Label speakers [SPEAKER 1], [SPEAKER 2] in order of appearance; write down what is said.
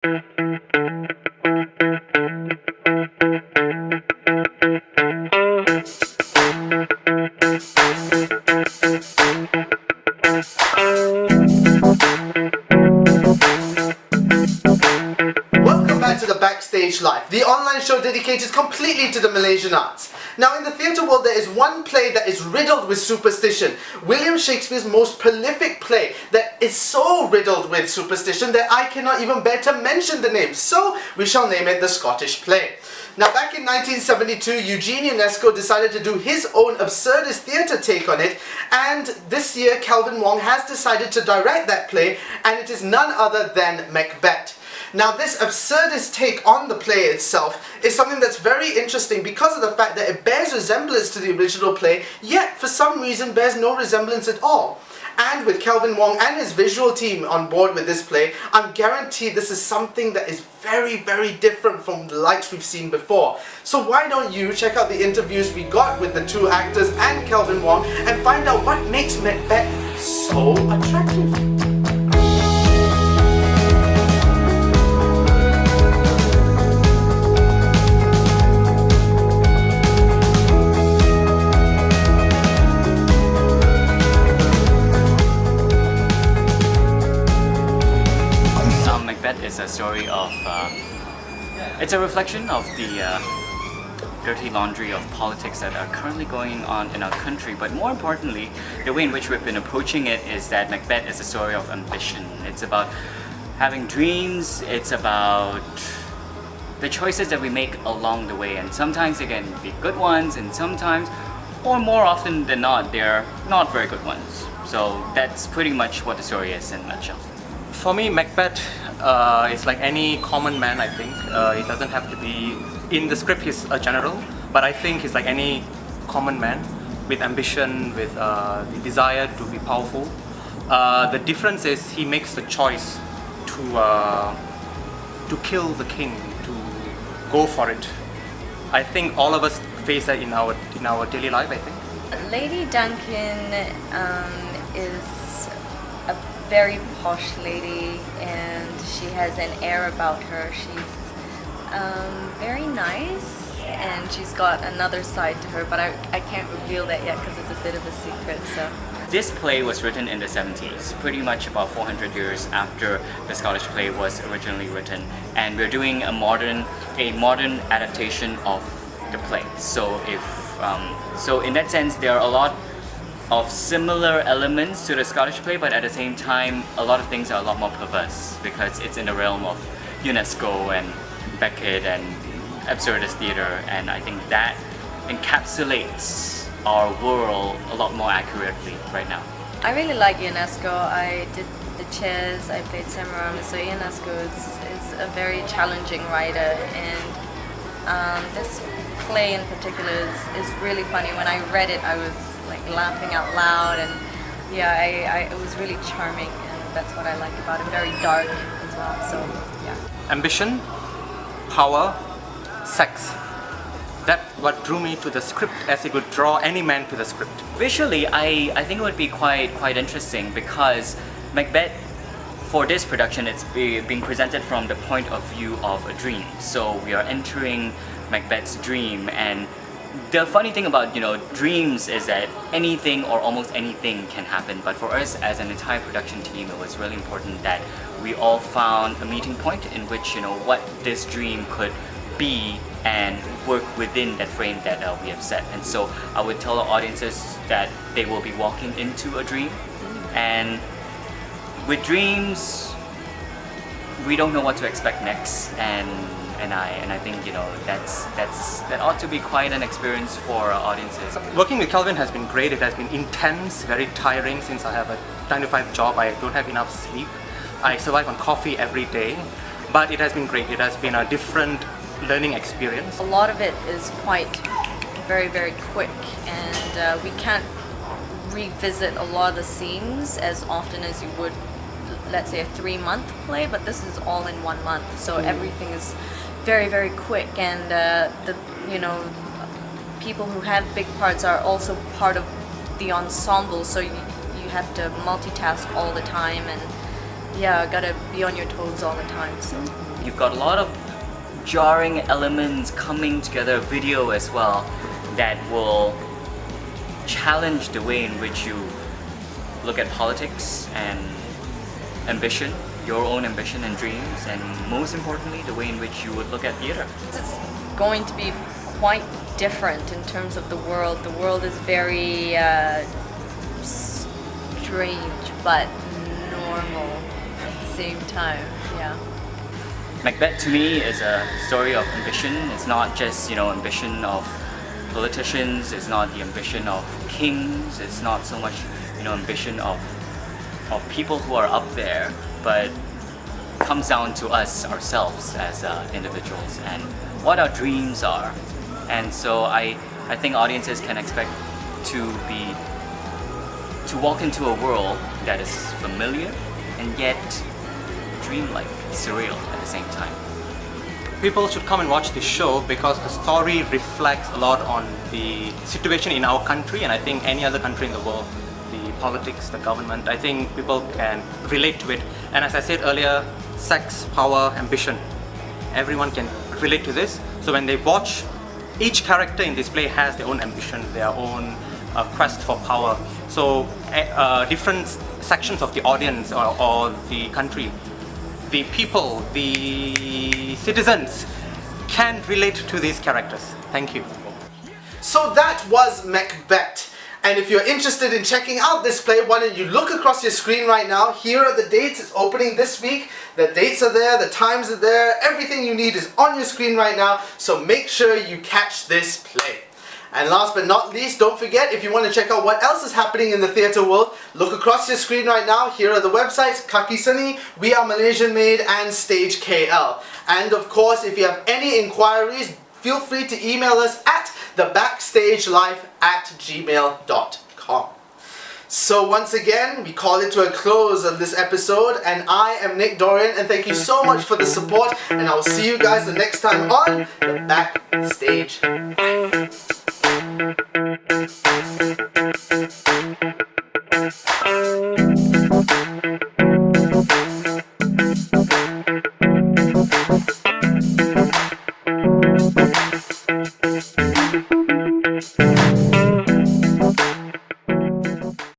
[SPEAKER 1] To the Backstage Live, the online show dedicated completely to the Malaysian arts. Now, in the theatre world, there is one play that is riddled with superstition. William Shakespeare's most prolific play that is so riddled with superstition that I cannot even bear to mention the name. So, we shall name it the Scottish Play. Now, back in 1972, Eugene Ionesco decided to do his own absurdist theatre take on it, and this year, Kelvin Wong has decided to direct that play, and it is none other than Macbett. Now, this absurdist take on the play itself is something that's very interesting because of the fact that it bears resemblance to the original play, yet for some reason bears no resemblance at all. And with Kelvin Wong and his visual team on board with this play, I'm guaranteed this is something that is very, very different from the likes we've seen before. So why don't you check out the interviews we got with the two actors and Kelvin Wong and find out what makes Macbett so attractive.
[SPEAKER 2] Macbeth is a story of, it's a reflection of the dirty laundry of politics that are currently going on in our country, but more importantly, the way in which we've been approaching it is that Macbeth is a story of ambition. It's about having dreams, it's about the choices that we make along the way, and sometimes they can be good ones, and sometimes, or more often than not, they're not very good ones. So that's pretty much what the story is in a nutshell.
[SPEAKER 3] For me, Macbeth is like any common man, I think. It doesn't have to be, in the script he's a general, but I think he's like any common man with ambition, with the desire to be powerful. The difference is he makes the choice to kill the king, to go for it. I think all of us face that in our daily life, I think.
[SPEAKER 4] Lady Duncan is a very posh lady, and she has an air about her. She's very nice, and she's got another side to her, but I can't reveal that yet because it's a bit of a secret. So
[SPEAKER 2] this play was written in the 70s, pretty much about 400 years after the Scottish play was originally written, and we're doing a modern adaptation of the play. So so in that sense, there are a lot of similar elements to the Scottish play, but at the same time, a lot of things are a lot more perverse because it's in the realm of UNESCO and Beckett and absurdist theatre, and I think that encapsulates our world a lot more accurately right now.
[SPEAKER 4] I really like Ionesco. I did the chess, I played Semiramis, so Ionesco is a very challenging writer, and this play in particular is really funny. When I read it, I was like laughing out loud, and yeah, it was really charming, and that's what I like about it. Very dark as well, so yeah.
[SPEAKER 3] Ambition, power, sex. That's what drew me to the script, as it would draw any man to the script.
[SPEAKER 2] Visually, I think it would be quite interesting because Macbeth, for this production, it's being presented from the point of view of a dream. So we are entering Macbeth's dream, and the funny thing about dreams is that anything or almost anything can happen, but for us as an entire production team, it was really important that we all found a meeting point in which what this dream could be and work within that frame that we have set. And so I would tell our audiences that they will be walking into a dream, and with dreams we don't know what to expect next, and I think that ought to be quite an experience for our audiences.
[SPEAKER 3] Working with Kelvin has been great. It has been intense, very tiring since I have a 9-to-5 job. I don't have enough sleep. I survive on coffee every day, but it has been great. It has been a different learning experience.
[SPEAKER 4] A lot of it is quite very, very quick, and we can't revisit a lot of the scenes as often as you would, let's say, a 3-month play, but this is all in 1 month, so everything is very, very quick, and the people who have big parts are also part of the ensemble, so you have to multitask all the time, and yeah, gotta be on your toes all the time. So
[SPEAKER 2] You've got a lot of jarring elements coming together, video as well, that will challenge the way in which you look at politics and ambition, your own ambition and dreams, and most importantly, the way in which you would look at theater.
[SPEAKER 4] it's going to be quite different in terms of the world. The world is very strange but normal at the same time. Yeah.
[SPEAKER 2] Macbeth to me is a story of ambition. It's not just, ambition of politicians, it's not the ambition of kings, it's not so much, ambition of people who are up there, but comes down to us ourselves as individuals and what our dreams are. And so I think audiences can expect to walk into a world that is familiar and yet dreamlike, surreal at the same time.
[SPEAKER 3] People should come and watch this show because the story reflects a lot on the situation in our country and I think any other country in the world. The politics, the government, I think people can relate to it. And as I said earlier, sex, power, ambition. Everyone can relate to this. So when they watch, each character in this play has their own ambition, their own quest for power. So different sections of the audience or the country, the people, the citizens can relate to these characters. Thank you.
[SPEAKER 1] So that was Macbeth. And if you're interested in checking out this play, why don't you look across your screen right now. Here are the dates. It's opening this week. The dates are there, the times are there. Everything you need is on your screen right now. So make sure you catch this play. And last but not least, don't forget, if you want to check out what else is happening in the theatre world, look across your screen right now. Here are the websites, Kaki Seni, We Are Malaysian Made, and Stage KL. And of course, if you have any inquiries, feel free to email us at thebackstagelife@gmail.com. So once again, we call it to a close of this episode, and I am Nick Dorian, and thank you so much for the support, and I will see you guys the next time on The Backstage Life.